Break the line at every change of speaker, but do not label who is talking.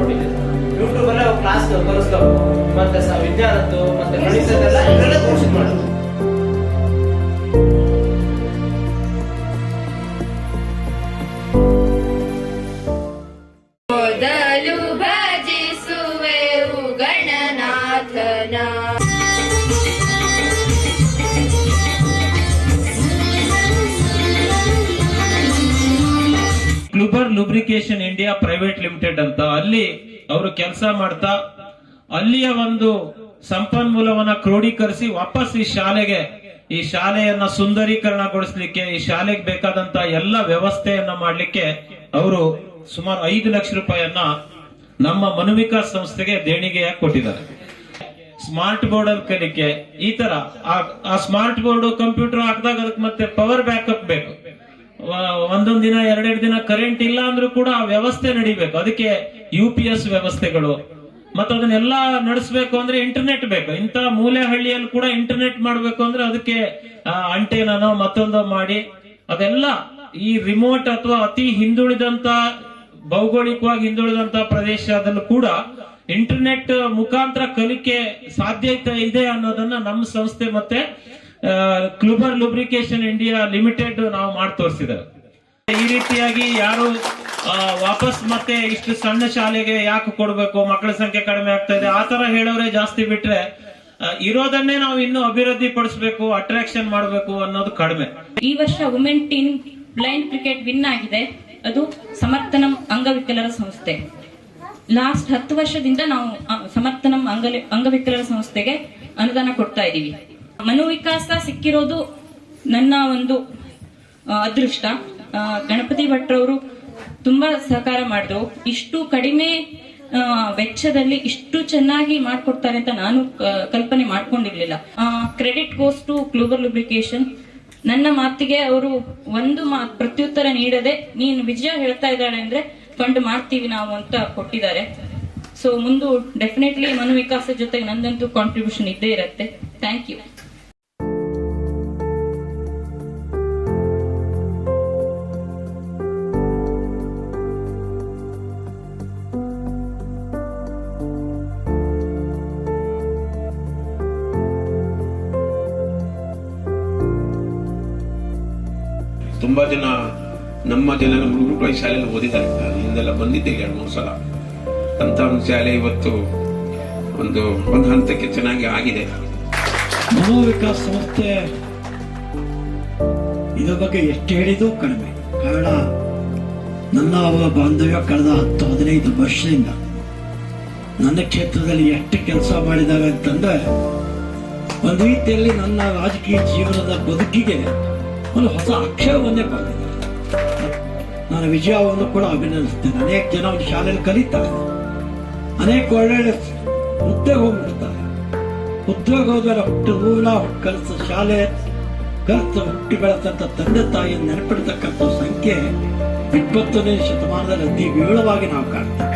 ಕೊಟ್ಟಿದ್ದೀವಿ. ಯೂಟ್ಯೂಬ್ ಅಲ್ಲೇ ಕ್ಲಾಸ್ ಕಲಿಸ್ತಾವೆ, ಮತ್ತೆ ವಿಜ್ಞಾನದ್ದು ಮತ್ತೆ ಗಣಿತದೆಲ್ಲ ಇದರಲ್ಲೇ ತೋರಿಸಿದ್ ಮಾಡೋದು.
ಮೊದಲು ಭಜಿಸುವೆವು ಗಣನಾಥನ.
ಕ್ಲೂಬರ್ ಲುಬ್ರಿಕೇಶನ್ ಇಂಡಿಯಾ ಪ್ರೈವೇಟ್ ಲಿಮಿಟೆಡ್ ಅಂತ ಅಲ್ಲಿ ಅವರು ಕೆಲಸ ಮಾಡ್ತಾ ಅಲ್ಲಿಯ ಒಂದು ಸಂಪನ್ಮೂಲವನ್ನ ಕ್ರೋಢೀಕರಿಸಿ ವಾಪಸ್ ಈ ಶಾಲೆಯನ್ನ ಸುಂದರೀಕರಣಗೊಳಿಸ್ಲಿಕ್ಕೆ, ಈ ಶಾಲೆಗೆ ಬೇಕಾದಂತ ಎಲ್ಲ ವ್ಯವಸ್ಥೆಯನ್ನ ಮಾಡ್ಲಿಕ್ಕೆ ಅವರು ಸುಮಾರು 5 ಲಕ್ಷ ರೂಪಾಯಿಯನ್ನ ನಮ್ಮ ಮನುವಿಕಾಸ್ ಸಂಸ್ಥೆಗೆ ದೇಣಿಗೆಯಾಗಿ ಕೊಟ್ಟಿದ್ದಾರೆ. ಸ್ಮಾರ್ಟ್ ಬೋರ್ಡ್ ಅಲ್ಲಿ ಕಲಿಕೆ, ಈ ತರ ಆ ಸ್ಮಾರ್ಟ್ ಬೋರ್ಡ್ ಕಂಪ್ಯೂಟರ್ ಹಾಕಿದಾಗ ಅದಕ್ಕೆ ಮತ್ತೆ ಪವರ್ ಬ್ಯಾಕಪ್ ಬೇಕು. ಒಂದೊಂದ್ ದಿನ 2 ದಿನ ಕರೆಂಟ್ ಇಲ್ಲ ಅಂದ್ರೂ ಕೂಡ ಆ ವ್ಯವಸ್ಥೆ ನಡಿಬೇಕು. ಅದಕ್ಕೆ UPS ವ್ಯವಸ್ಥೆಗಳು, ಮತ್ತೆ ಅದನ್ನೆಲ್ಲ ನಡೆಸಬೇಕು ಅಂದ್ರೆ ಇಂಟರ್ನೆಟ್ ಬೇಕು. ಇಂತ ಮೂಲೆ ಹಳ್ಳಿಯಲ್ಲಿ ಕೂಡ ಇಂಟರ್ನೆಟ್ ಮಾಡ್ಬೇಕು ಅಂದ್ರೆ ಅದಕ್ಕೆ ಅಂಟೇನೋ ಮತ್ತೊಂದೋ ಮಾಡಿ, ಅದೆಲ್ಲ ಈ ರಿಮೋಟ್ ಅಥವಾ ಅತಿ ಹಿಂದುಳಿದಂತ ಭೌಗೋಳಿಕವಾಗಿ ಹಿಂದುಳಿದಂತ ಪ್ರದೇಶದಲ್ಲೂ ಕೂಡ ಇಂಟರ್ನೆಟ್ ಮುಖಾಂತರ ಕಲಿಕೆ ಸಾಧ್ಯತೆ ಇದೆ ಅನ್ನೋದನ್ನ ನಮ್ಮ ಸಂಸ್ಥೆ ಮತ್ತೆ ಕ್ಲೂಬರ್ ಲುಬ್ರಿಕೇಶನ್ ಇಂಡಿಯಾ ಲಿಮಿಟೆಡ್ ನಾವು ಮಾಡಿ ತೋರಿಸಿದ್ದಾರೆ. ಈ ರೀತಿಯಾಗಿ ಯಾರು ವಾಪಸ್ ಮತ್ತೆ ಇಷ್ಟು ಸಣ್ಣ ಶಾಲೆಗೆ ಯಾಕೆ ಕೊಡ್ಬೇಕು, ಮಕ್ಕಳ ಸಂಖ್ಯೆ ಕಡಿಮೆ ಆಗ್ತಾ ಇದೆ ಆ ತರ ಹೇಳೋರೆ ಜಾಸ್ತಿ ಬಿಟ್ರೆ, ಇರೋದನ್ನೇ ನಾವು ಇನ್ನೂ ಅಭಿವೃದ್ಧಿ ಪಡಿಸಬೇಕು, ಅಟ್ರಾಕ್ಷನ್ ಮಾಡಬೇಕು ಅನ್ನೋದು ಕಡಿಮೆ.
ಈ ವರ್ಷ women team blind cricket win ಆಗಿದೆ. ಅದು ಸಮರ್ಥನಂ ಅಂಗವಿಕಲರ ಸಂಸ್ಥೆ. ಲಾಸ್ಟ್ 10 ವರ್ಷದಿಂದ ನಾವು ಸಮರ್ಥನಂ ಅಂಗವಿಕಲರ ಸಂಸ್ಥೆಗೆ ಅನುದಾನ ಕೊಡ್ತಾ ಇದೀವಿ. ಮನೋವಿಕಾಸ ಸಿಕ್ಕಿರೋದು ನನ್ನ ಒಂದು ಅದೃಷ್ಟ. ಗಣಪತಿ ಭಟ್ರವರು ತುಂಬಾ ಸಹಕಾರ ಮಾಡಿದ್ರು. ಇಷ್ಟು ಕಡಿಮೆ ವೆಚ್ಚದಲ್ಲಿ ಇಷ್ಟು ಚೆನ್ನಾಗಿ ಮಾಡ್ಕೊಡ್ತಾರೆ ಅಂತ ನಾನು ಕಲ್ಪನೆ ಮಾಡ್ಕೊಂಡಿರ್ಲಿಲ್ಲ. Credit goes to Kluber Lubrication. ನನ್ನ ಮಾತಿಗೆ ಅವರು ಒಂದು ಪ್ರತ್ಯುತ್ತರ ನೀಡದೆ, ನೀನು ವಿಜಯ ಹೇಳ್ತಾ ಇದ್ದಾಳೆ ಅಂದ್ರೆ ಫಂಡ್ ಮಾಡ್ತೀವಿ ನಾವು ಅಂತ ಕೊಟ್ಟಿದ್ದಾರೆ. ಸೊ ಮುಂದೆ ಡೆಫಿನೆಟ್ಲಿ ಮನೋವಿಕಾಸ ಜೊತೆಗೆ ನಂದಂತೂ ಕಾಂಟ್ರಿಬ್ಯೂಷನ್ ಇದ್ದೇ ಇರುತ್ತೆ. Thank you.
ತುಂಬಾ ಜನ ನಮ್ಮ ಗುರುಕುಲ ಶಾಲೆಯಲ್ಲಿ ಓದಿದ್ದಾರೆ. ಅಲ್ಲಿಂದೆಲ್ಲ ಬಂದಿದ್ದೆ 2-3 ಸಲ. ಅಂತ ಒಂದು ಶಾಲೆ ಇವತ್ತು ಒಂದು ಹಂತಕ್ಕೆ ಚೆನ್ನಾಗಿ ಆಗಿದೆ.
ಮನೋವಿಕಾಸ್ ಸಂಸ್ಥೆ ಇದ್ರ ಬಗ್ಗೆ ಎಷ್ಟು ಹೇಳಿದ್ರು ಕಡಿಮೆ. ಕಾರಣ ನನ್ನ ಬಾಂಧವ್ಯ ಕಳೆದ 10-15 ವರ್ಷದಿಂದ ನನ್ನ ಕ್ಷೇತ್ರದಲ್ಲಿ ಎಷ್ಟು ಕೆಲಸ ಮಾಡಿದಾಗ ಅಂತಂದ್ರೆ, ಒಂದು ರೀತಿಯಲ್ಲಿ ನನ್ನ ರಾಜಕೀಯ ಜೀವನದ ಬದುಕಿಗೆ ಒಂದು ಹೊಸ ಅಕ್ಷರವನ್ನೇ ಬಂದಿದೆ. ನಾನು ವಿಜಯವನ್ನು ಕೂಡ ಅಭಿನಂದಿಸ್ತೇನೆ. ಅನೇಕ ಜನ ಒಂದು ಶಾಲೆಯಲ್ಲಿ ಕಲಿತಾರೆ, ಅನೇಕ ಒಳ್ಳೆಯ ಉದ್ಯೋಗ ಹೋಗ್ಬಿಡ್ತಾರೆ. ಉದ್ಯೋಗ ಹೋದರೆ ಕಲಿಸ ಶಾಲೆ ಕಲಿತ ಹುಟ್ಟಿ ಬೆಳೆದಂತ ತಂದೆ ತಾಯಿಯನ್ನು ನೆನಪಿಡ್ತಕ್ಕಂಥ ಸಂಖ್ಯೆ 20ನೇ ಶತಮಾನದಲ್ಲಿ ಅತಿ ವಿರಳವಾಗಿ ನಾವು ಕಾಣ್ತೇವೆ.